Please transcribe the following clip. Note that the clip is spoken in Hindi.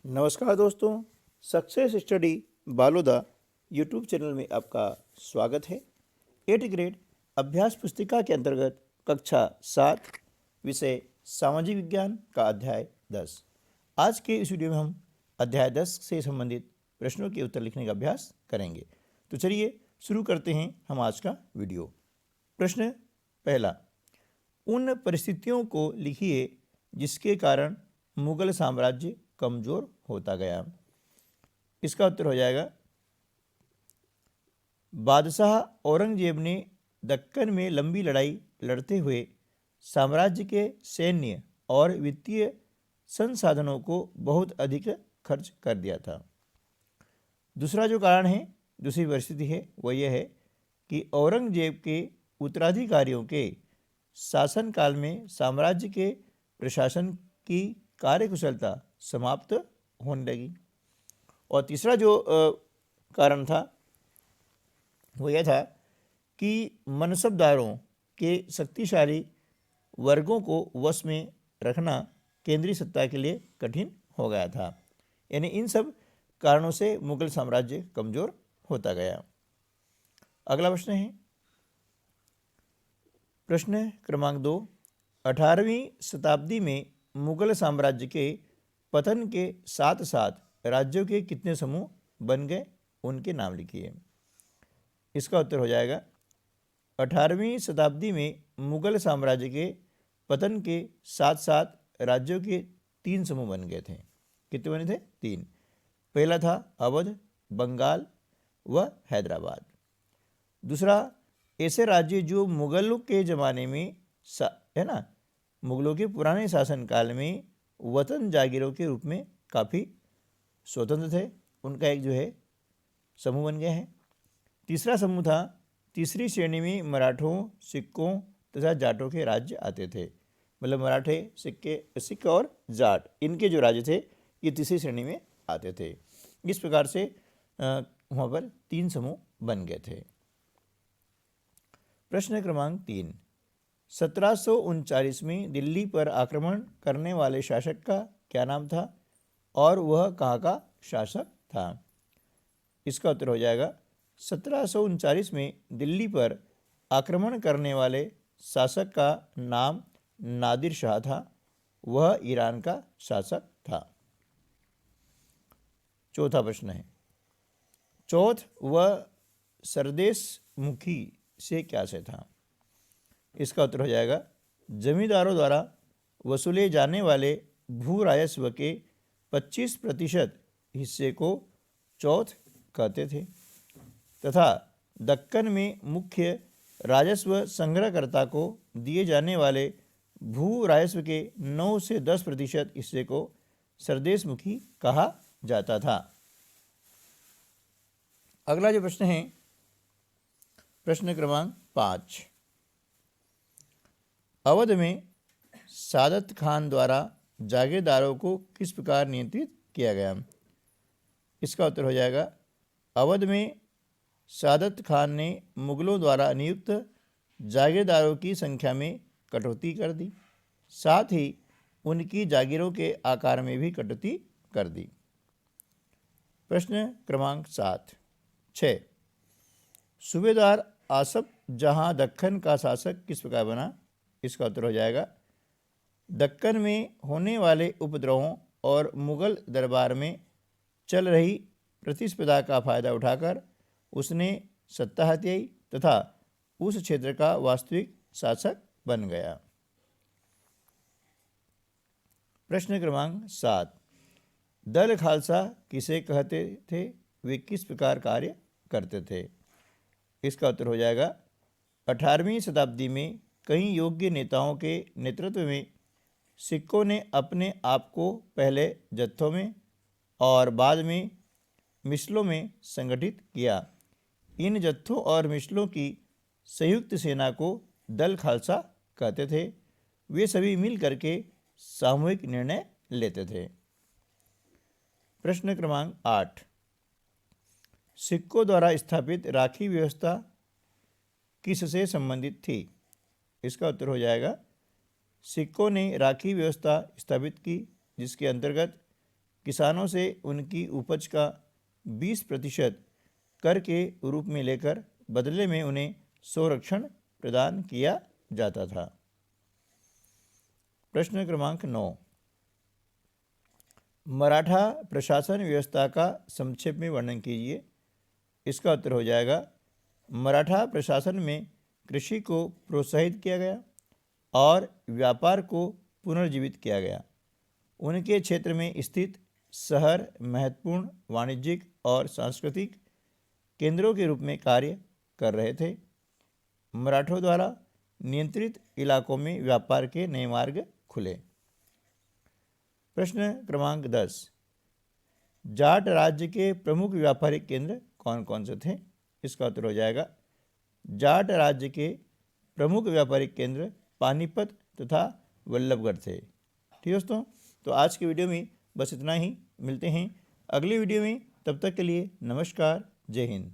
नमस्कार दोस्तों, success study Baloda YouTube channel में आपका स्वागत है। 8th ग्रेड अभ्यास पुस्तिका के अंतर्गत कक्षा 7 विषय सामाजिक विज्ञान का अध्याय 10। आज के इस वीडियो में हम अध्याय 10 से संबंधित प्रश्नों के उत्तर लिखने का अभ्यास करेंगे। तो चलिए शुरू करते हैं हम आज का वीडियो। प्रश्न पहला, उन परिस्थितियों को लिखिए जिसके कारण मुगल साम्राज्य कमज़ोर होता गया। इसका उत्तर हो जाएगा, बादशाह औरंगजेब ने दक्कन में लंबी लड़ाई लड़ते हुए साम्राज्य के सैन्य और वित्तीय संसाधनों को बहुत अधिक खर्च कर दिया था। दूसरा जो कारण है, दूसरी परिस्थिति है, वह यह है कि औरंगजेब के उत्तराधिकारियों के शासनकाल में साम्राज्य के प्रशासन की कार्यकुशलता समाप्त होने लगी। और तीसरा जो कारण था वो यह था कि मनसबदारों के शक्तिशाली वर्गों को वश में रखना केंद्रीय सत्ता के लिए कठिन हो गया था। यानी इन सब कारणों से मुगल साम्राज्य कमज़ोर होता गया। अगला प्रश्न है प्रश्न क्रमांक 2, 18वीं शताब्दी में मुगल साम्राज्य के पतन के साथ साथ राज्यों के कितने समूह बन गए, उनके नाम लिखिए। इसका उत्तर हो जाएगा, 18वीं शताब्दी में मुगल साम्राज्य के पतन के साथ साथ राज्यों के 3 समूह बन गए थे। कितने बने थे? 3। पहला था अवध, बंगाल व हैदराबाद। दूसरा, ऐसे राज्य जो मुगलों के ज़माने में मुगलों के पुराने शासनकाल में वतन जागीरों के रूप में काफ़ी स्वतंत्र थे, उनका एक जो है समूह बन गया है। तीसरा समूह था, तीसरी श्रेणी में मराठों, सिक्कों तथा जाटों के राज्य आते थे। मतलब मराठे, सिक्के और जाट, इनके जो राज्य थे ये तीसरी श्रेणी में आते थे। इस प्रकार से वहाँ पर 3 समूह बन गए थे। प्रश्न क्रमांक 3, 1739 में दिल्ली पर आक्रमण करने वाले शासक का क्या नाम था और वह कहाँ का शासक था? इसका उत्तर हो जाएगा, 1739 में दिल्ली पर आक्रमण करने वाले शासक का नाम नादिर शाह था। वह ईरान का शासक था। चौथा प्रश्न है, चौथ वह सरदेश मुखी से क्या से था? इसका उत्तर हो जाएगा, जमींदारों द्वारा वसूले जाने वाले भू राजस्व के 25% हिस्से को चौथ कहते थे तथा दक्कन में मुख्य राजस्व संग्रहकर्ता को दिए जाने वाले भू राजस्व के 9 से 10% हिस्से को सरदेश मुखी कहा जाता था। अगला जो प्रश्न है, प्रश्न क्रमांक 5, अवध में सादत खान द्वारा जागीरदारों को किस प्रकार नियंत्रित किया गया? इसका उत्तर हो जाएगा, अवध में सादत खान ने मुगलों द्वारा नियुक्त जागीरदारों की संख्या में कटौती कर दी, साथ ही उनकी जागीरों के आकार में भी कटौती कर दी। प्रश्न क्रमांक 6, सूबेदार आसफ जहां दक्कन का शासक किस प्रकार बना? इसका उत्तर हो जाएगा, दक्कन में होने वाले उपद्रवों और मुगल दरबार में चल रही प्रतिस्पर्धा का फायदा उठाकर उसने सत्ता हथियाई तथा उस क्षेत्र का वास्तविक शासक बन गया। प्रश्न क्रमांक 7, दल खालसा किसे कहते थे? वे किस प्रकार कार्य करते थे? इसका उत्तर हो जाएगा, 18वीं शताब्दी में कई योग्य नेताओं के नेतृत्व में सिक्कों ने अपने आप को पहले जत्थों में और बाद में मिसलों में संगठित किया। इन जत्थों और मिसलों की संयुक्त सेना को दल खालसा कहते थे। वे सभी मिल करके सामूहिक निर्णय लेते थे। प्रश्न क्रमांक 8, सिक्कों द्वारा स्थापित राखी व्यवस्था किससे संबंधित थी? इसका उत्तर हो जाएगा, सिक्कों ने राखी व्यवस्था स्थापित की जिसके अंतर्गत किसानों से उनकी उपज का 20% कर के रूप में लेकर बदले में उन्हें संरक्षण प्रदान किया जाता था। प्रश्न क्रमांक 9, मराठा प्रशासन व्यवस्था का संक्षेप में वर्णन कीजिए। इसका उत्तर हो जाएगा, मराठा प्रशासन में कृषि को प्रोत्साहित किया गया और व्यापार को पुनर्जीवित किया गया। उनके क्षेत्र में स्थित शहर महत्वपूर्ण वाणिज्यिक और सांस्कृतिक केंद्रों के रूप में कार्य कर रहे थे। मराठों द्वारा नियंत्रित इलाकों में व्यापार के नए मार्ग खुले। प्रश्न क्रमांक 10, जाट राज्य के प्रमुख व्यापारिक केंद्र कौन कौन से थे? इसका उत्तर हो जाएगा, जाट राज्य के प्रमुख व्यापारिक केंद्र पानीपत तथा वल्लभगढ़ थे। ठीक दोस्तों, तो आज की वीडियो में बस इतना ही। मिलते हैं अगली वीडियो में, तब तक के लिए नमस्कार, जय हिंद।